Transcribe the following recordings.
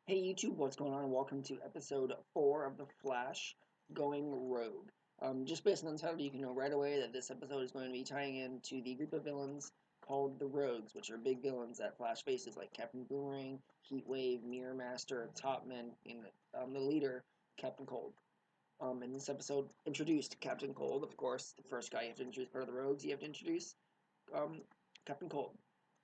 Hey YouTube, what's going on? Welcome to episode 4 of The Flash Going Rogue. Just based on the title, you can know right away that this episode is going to be tying into the group of villains called the Rogues, which are big villains that Flash faces, like Captain Boomerang, Heatwave, Mirror Master, Topman, and the leader, Captain Cold. In this episode, introduced Captain Cold, of course, the first guy you have to introduce, part of the Rogues you have to introduce, um, Captain Cold.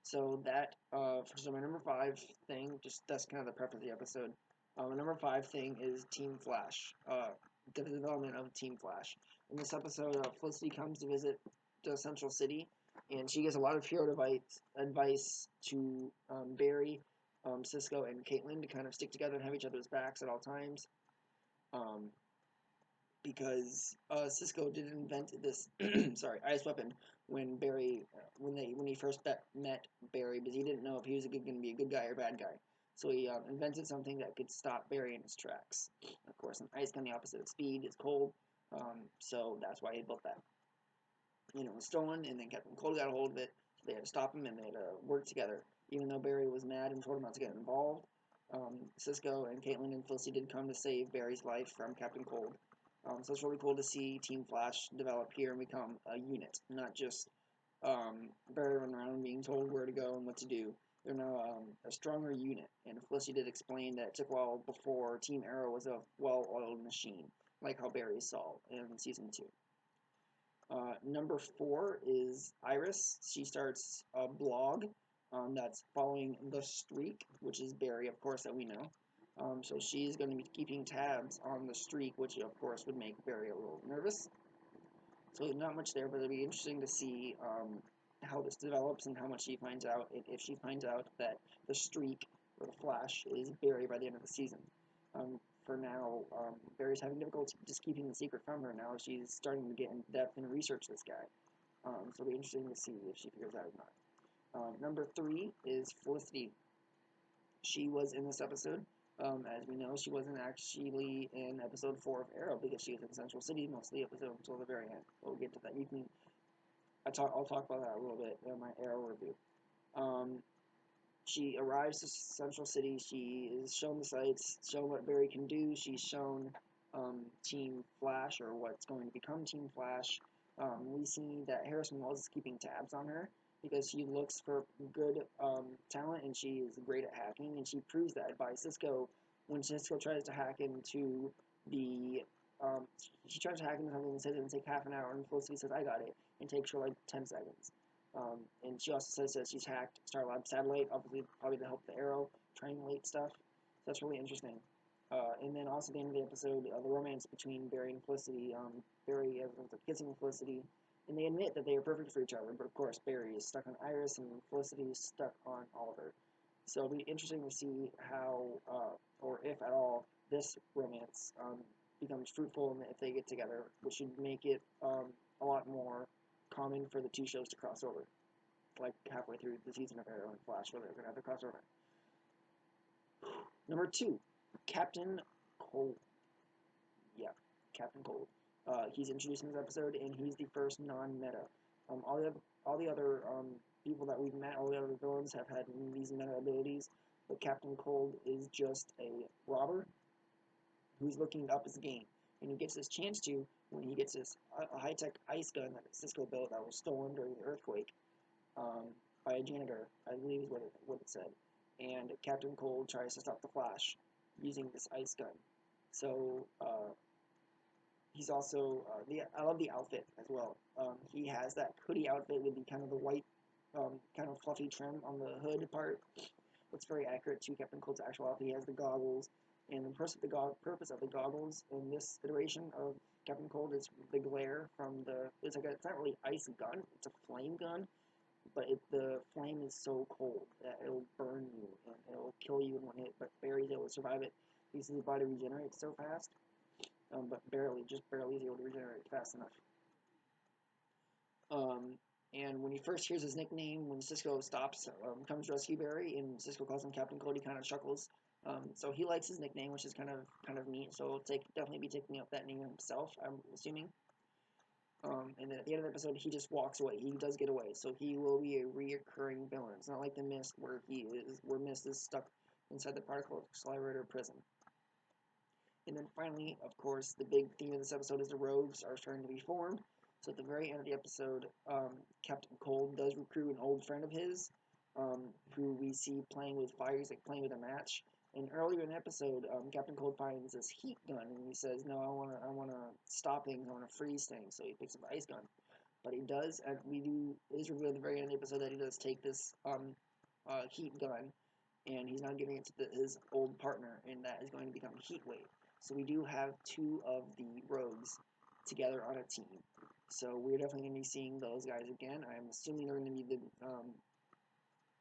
So that so my number five thing, just that's kind of the preface of the episode. My number five thing is Team Flash. The development of Team Flash. In this episode, Felicity comes to visit the Central City, and she gives a lot of hero advice to Barry, Cisco, and Caitlin to kind of stick together and have each other's backs at all times. Um, because Cisco did invent this sorry ice weapon when Barry when he first met Barry, because he didn't know if he was going to be a good guy or bad guy. So he invented something that could stop Barry in his tracks. Of course, an ice gun, the opposite of speed, is cold. So that's why he built that. It was stolen, and then Captain Cold got a hold of it. So they had to stop him, and they had to work together. Even though Barry was mad and told him not to get involved, Cisco and Caitlin and Felicity did come to save Barry's life from Captain Cold. So it's really cool to see Team Flash develop here and become a unit, not just Barry running around being told where to go and what to do. They're now a stronger unit, and Felicity did explain that it took a while before Team Arrow was a well-oiled machine, like how Barry saw in Season 2. Number 4 is Iris. She starts a blog that's following The Streak, which is Barry, of course, that we know. So she's going to be keeping tabs on The Streak, which, of course, would make Barry a little nervous. So not much there, but it'll be interesting to see how this develops and how much she finds out, if she finds out that The Streak, or The Flash, is Barry by the end of the season. For now, Barry's having difficulty just keeping the secret from her. Now she's starting to get in depth and research this guy. So it'll be interesting to see if she figures out or not. Number 3 is Felicity. She was in this episode. As we know, she wasn't actually in episode 4 of Arrow because she was in Central City most of the episode until the very end. We'll get to that. I'll talk about that a little bit in my Arrow review. Um, she arrives to Central City. She is shown the sights, shown what Barry can do. She's shown Team Flash, or what's going to become Team Flash. We see that Harrison Wells is keeping tabs on her because she looks for good talent, and she is great at hacking, and she proves that by Cisco. When Cisco tries to hack into the she tries to hack into something and says it'll take half an hour, and Felicity says, I got it, and takes her like 10 seconds. And she also says that she's hacked Starlab satellite, obviously probably to help the Arrow triangulate stuff. So that's really interesting. And then also at the end of the episode, the romance between Barry and Felicity. Barry ends up kissing Felicity, and they admit that they are perfect for each other. But of course, Barry is stuck on Iris, and Felicity is stuck on Oliver. So it'll be interesting to see how, or if at all, this romance becomes fruitful, and if they get together, which should make it a lot more common for the two shows to cross over, like halfway through the season of Arrow and Flash, where they're going to have a crossover. Number 2, Captain Cold. Yeah, Captain Cold. He's introduced in this episode, and he's the first non-meta. All the other people that we've met, all the other villains have had these meta abilities, but Captain Cold is just a robber who's looking up his game, and he gets this chance to when he gets this high-tech ice gun that Cisco built that was stolen during the earthquake um, by a janitor, I believe is what it said. And Captain Cold tries to stop the Flash using this ice gun. So he's also I love the outfit as well. He has that hoodie outfit with the kind of the white, kind of fluffy trim on the hood part. It's very accurate to Captain Cold's actual outfit. He has the goggles, and purpose of the goggles in this iteration of Captain Cold is the glare from the. It's not really ice gun. It's a flame gun, but the flame is so cold that it'll burn you and it'll kill you in one hit. But Barry's able to survive it because his body regenerates so fast. But just barely is able to regenerate fast enough. Um, and when he first hears his nickname, when Cisco stops, comes to rescue Barry, and Cisco calls him Captain Cold, he kind of chuckles. So he likes his nickname, which is kind of neat. So he'll definitely be taking up that name himself, I'm assuming. And then at the end of the episode, he just walks away. He does get away, so he will be a reoccurring villain. It's not like the Mist, where Mist is stuck inside the particle accelerator prison. And then finally, of course, the big theme of this episode is the rogues are starting to be formed. So at the very end of the episode, Captain Cold does recruit an old friend of his, who we see playing with fire. He's like playing with a match. And earlier in the episode, Captain Cold finds this heat gun, and he says, "No, I wanna stop things. I wanna freeze things." So he picks up the ice gun. But he does, and it is revealed at the very end of the episode that he does take this heat gun, and he's now giving it to his old partner, and that is going to become Heatwave. So we do have two of the rogues together on a team. So we're definitely going to be seeing those guys again. I'm assuming they're going to be the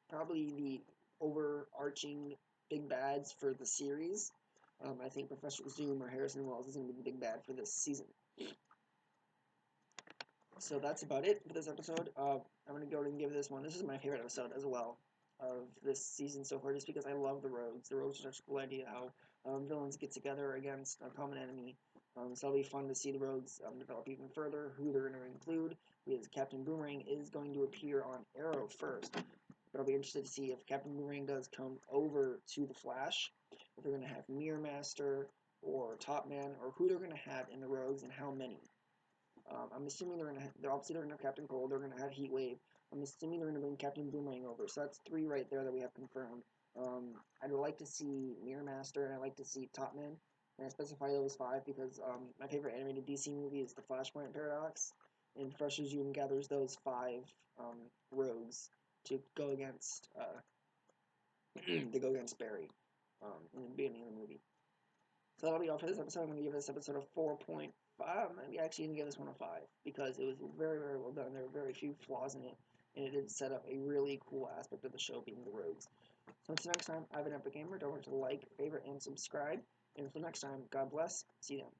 probably the overarching big bads for the series. I think Professor Zoom or Harrison Wells is going to be the big bad for this season. So that's about it for this episode. I'm going to go ahead and give this one. This is my favorite episode as well of this season so far, just because I love the rogues. The rogues are such a cool idea how villains get together against a common enemy. So it'll be fun to see the rogues develop even further, who they're going to include, because Captain Boomerang is going to appear on Arrow first. But I'll be interested to see if Captain Boomerang does come over to the Flash, if they're going to have Mirror Master or Top Man, or who they're going to have in the rogues and how many. I'm assuming they're obviously gonna have Captain Cold. They're gonna have Heat Wave. I'm assuming they're gonna bring Captain Boomerang over. So that's three right there that we have confirmed. I'd like to see Mirror Master and I'd like to see Top Man. And I specify those five because my favorite animated DC movie is the Flashpoint Paradox, and Professor Zoom gathers those five rogues to go against Barry in the beginning of the movie. So that'll be all for this episode. I'm going to give this episode a 4.5. I'm actually going to give this one a 5 because it was very, very well done. There were very few flaws in it, and it did set up a really cool aspect of the show being the rogues. So until next time, I've been Epic Gamer. Don't forget to like, favorite, and subscribe. And until next time, God bless. See you then.